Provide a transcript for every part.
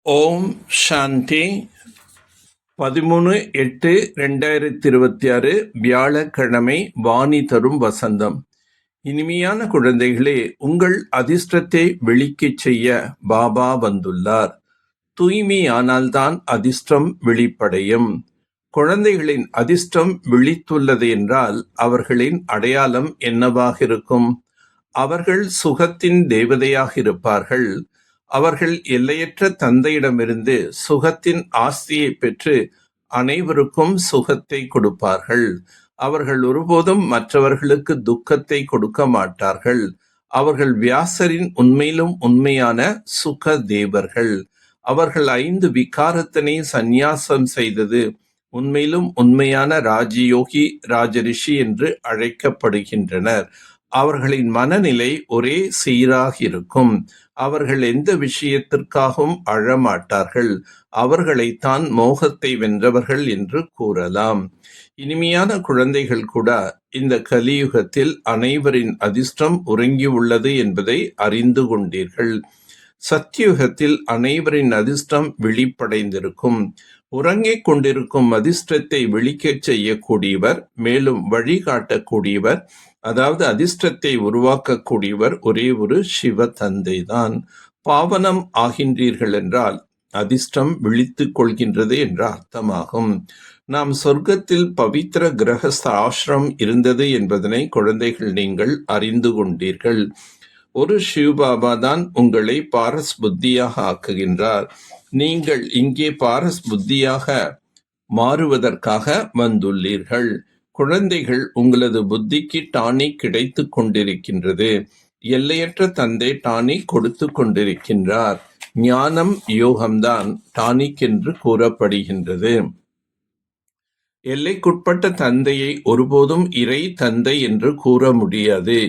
ஓம் சாந்தி. 13/8/2026 வியாழக்கிழமை. வாணி தரும் வசந்தம். இனிமையான குழந்தைகளே, உங்கள் அதிர்ஷ்டத்தை வெளிக்கச் செய்ய பாபா வந்துள்ளார். தூய்மையானால்தான் அதிர்ஷ்டம் விழிப்படையும். குழந்தைகளின் அதிர்ஷ்டம் விழித்துள்ளது என்றால் அவர்களின் அடையாளம் என்னவாக இருக்கும்? அவர்கள் சுகத்தின் தேவதையாக இருப்பார்கள். அவர்கள் எல்லையற்ற தந்தையிடமிருந்து சுகத்தின் ஆஸ்தியை பெற்று அனைவருக்கும் சுகத்தை கொடுப்பார்கள். அவர்கள் ஒருபோதும் மற்றவர்களுக்கு துக்கத்தை கொடுக்க மாட்டார்கள். அவர்கள் வியாசரின் உண்மையிலும் உண்மையான சுக தேவர்கள். அவர்கள் 5 விகாரத்தினை சந்நியாசம் செய்தது உண்மையிலும் உண்மையான ராஜயோகி, ராஜரிஷி என்று அழைக்கப்படுகின்றனர். அவர்களின் மனநிலை ஒரே சீராக இருக்கும். அவர்கள் எந்த விஷயத்திற்காகவும் அழமாட்டார்கள். அவர்களைத்தான் மோகத்தை வென்றவர்கள் என்று கூறலாம். இனிமையான குழந்தைகள் கூட இந்த கலியுகத்தில் அனைவரின் அதிர்ஷ்டம் உறங்கியுள்ளது என்பதை அறிந்து கொண்டீர்கள். சத்தியுகத்தில் அனைவரின் அதிர்ஷ்டம் விழிப்படைந்திருக்கும். உறங்கிக் கொண்டிருக்கும் அதிர்ஷ்டத்தை விழிக்கச் செய்யக்கூடியவர், மேலும் வழிகாட்டக்கூடியவர், அதாவது அதிர்ஷ்டத்தை உருவாக்கக்கூடியவர் ஒரே ஒரு சிவ தந்தை தான். பாவனம் ஆகின்றீர்கள் என்றால் அதிர்ஷ்டம் விழித்துக் கொள்கின்றது என்ற அர்த்தமாகும். நாம் சொர்க்கத்தில் பவித்திர கிரகஸ்த ஆசிரம் இருந்தது என்பதனை குழந்தைகள் நீங்கள் அறிந்து கொண்டீர்கள். ஒரு சிவபாபா தான் உங்களை பாரஸ் புத்தியாக ஆக்குகின்றார். நீங்கள் இங்கே பாரஸ் புத்தியாக மாறுவதற்காக வந்துள்ளீர்கள். குழந்தைகள், உங்களது புத்திக்கு டானிக் கிடைத்து கொண்டிருக்கின்றது. எல்லையற்ற தந்தை டானிக் கொடுத்து கொண்டிருக்கின்றார். ஞானம் யோகம்தான் டானிக் என்று கூறப்படுகின்றது. எல்லைக்குட்பட்ட தந்தையை ஒருபோதும் இறை தந்தை என்று கூற முடியாது.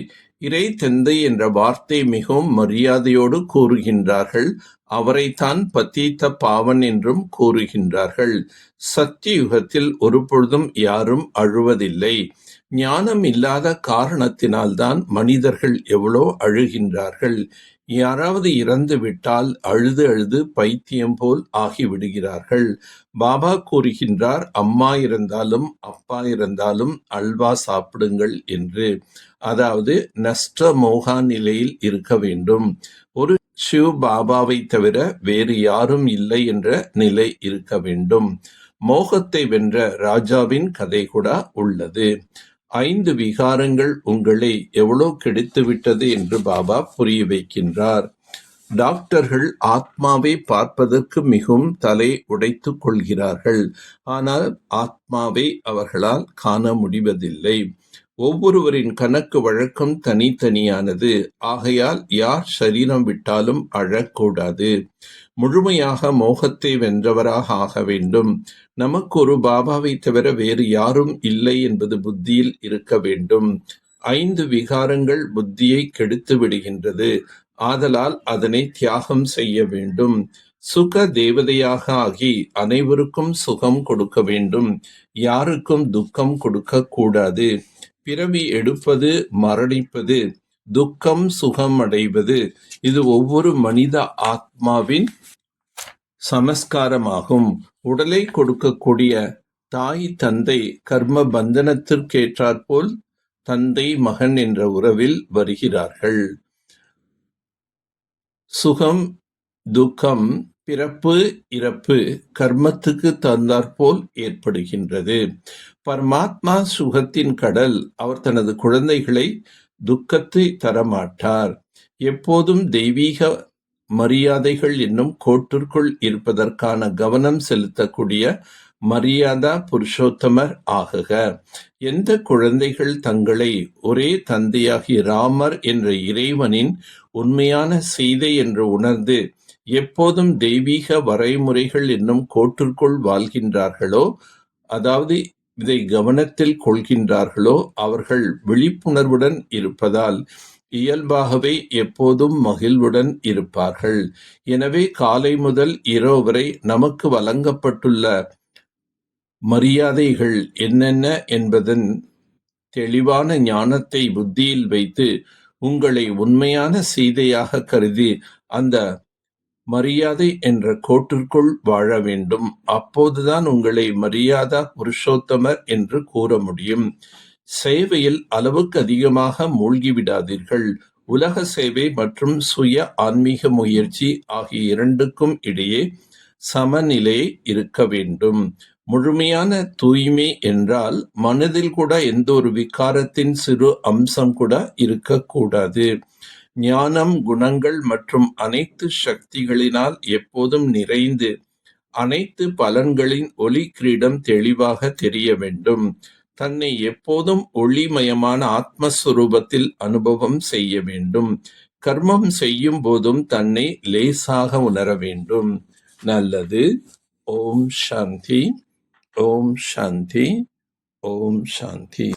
இறை தந்தை என்ற வார்த்தை மிகவும் மரியாதையோடு கூறுகின்றார்கள். அவரைத்தான் பத்தீத்த பாவன் என்றும் கூறுகின்றார்கள். சத்தியுகத்தில் ஒருபொழுதும் யாரும் அழுவதில்லை. ஞானம் இல்லாத காரணத்தினால்தான் மனிதர்கள் எவ்வளோ அழுகின்றார்கள். யாராவது இறந்து விட்டால் அழுது அழுது பைத்தியம் போல் ஆகிவிடுகிறார்கள். பாபா கூறுகின்றார், அம்மா இறந்தாலும் அப்பா இறந்தாலும் அல்வா சாப்பிடுங்கள் என்று. அதாவது நஷ்ட மோகா நிலையில் இருக்க வேண்டும். ஒரு சிவ பாபாவை தவிர வேறு யாரும் இல்லை என்ற நிலை இருக்க வேண்டும். மோகத்தை வென்ற ராஜாவின் கதை கூட உள்ளது. 5 விகாரங்கள் உங்களை எவ்வளோ கெடுத்துவிட்டது என்று பாபா புரிய வைக்கின்றார். டாக்டர்கள் ஆத்மாவை பார்ப்பதற்கு மிகவும் தலை உடைத்துக் கொள்கிறார்கள். ஆனால் ஆத்மாவை அவர்களால் காண முடிவதில்லை. ஒவ்வொருவரின் கணக்கு வழக்கம் தனித்தனியானது. ஆகையால் யார் சரீரம் விட்டாலும் அழக்கூடாது. முழுமையாக மோகத்தை வென்றவராக ஆக வேண்டும். நமக்கு ஒரு பாபாவை தவிர வேறு யாரும் இல்லை என்பது புத்தியில் இருக்க வேண்டும். 5 விகாரங்கள் புத்தியை கெடுத்து விடுகின்றது. ஆதலால் அதனை தியாகம் செய்ய வேண்டும். சுக தேவதையாக ஆகி அனைவருக்கும் சுகம் கொடுக்க வேண்டும். யாருக்கும் துக்கம் கொடுக்க கூடாது. பிறவி எடுப்பது, மரணிப்பது, துக்கம் சுகம் அடைவது, இது ஒவ்வொரு மனித ஆத்மாவின் சமஸ்காரமாகும். உடலை கொடுக்கக்கூடிய தாய் தந்தை கர்ம பந்தனத்திற்கேற்றாற்போல் தந்தை மகன் என்ற உறவில் வருகிறார்கள். சுகம் துக்கம், பிறப்பு இறப்பு கர்மத்துக்கு தந்தாற்போல் ஏற்படுகின்றது. பரமாத்மா சுகத்தின் கடல். அவர் தனது குழந்தைகளை துக்கத்தை தரமாட்டார். எப்போதும் தெய்வீக மரியாதைகள் என்னும் கோட்டிற்குள் இருப்பதற்கான கவனம் செலுத்தக்கூடிய மரியாதா புருஷோத்தமர் ஆகுக. எந்த குழந்தைகள் தங்களை ஒரே தந்தையாகிய ராமர் என்ற இறைவனின் உண்மையான செய்தி என்று உணர்ந்து எப்போதும் தெய்வீக வரைமுறைகள் என்னும் கோட்டிற்குள் வாழ்கின்றார்களோ, அதாவது இதை கவனத்தில் கொள்கின்றார்களோ, அவர்கள் விழிப்புணர்வுடன் இருப்பதால் இயல்பாகவே எப்போதும் மகிழ்வுடன் இருப்பார்கள். எனவே காலை முதல் இரவு வரை நமக்கு வழங்கப்பட்டுள்ள மரியாதைகள் என்னென்ன என்பதன் தெளிவான ஞானத்தை புத்தியில் வைத்து உங்களை உண்மையான சீதையாக கருதி அந்த மரியாதை என்ற கோட்டிற்குள் வாழ வேண்டும். அப்போதுதான் உங்களை மரியாதா புருஷோத்தமர் என்று கூற முடியும். சேவையில் அளவுக்கு அதிகமாக மூழ்கிவிடாதீர்கள். உலக சேவை மற்றும் சுய ஆன்மீக முயற்சி ஆகிய இரண்டுக்கும் இடையே சமநிலை இருக்க வேண்டும். முழுமையான தூய்மை என்றால் மனதில் கூட எந்த ஒரு விகாரத்தின் சிறு அம்சம் கூட இருக்கக்கூடாது. ஞானம், குணங்கள் மற்றும் அனைத்து சக்திகளினால் எப்போதும் நிறைந்து அனைத்து பலன்களின் ஒளி கிரீடம் தெளிவாக தெரிய வேண்டும். தன்னை எப்போதும் ஒளிமயமான ஆத்மஸ்வரூபத்தில் அனுபவம் செய்ய வேண்டும். கர்மம் செய்யும் போதும் தன்னை லேசாக உணர வேண்டும். நல்லது. ஓம் சாந்தி. ஓம் சாந்தி. ஓம் சாந்தி.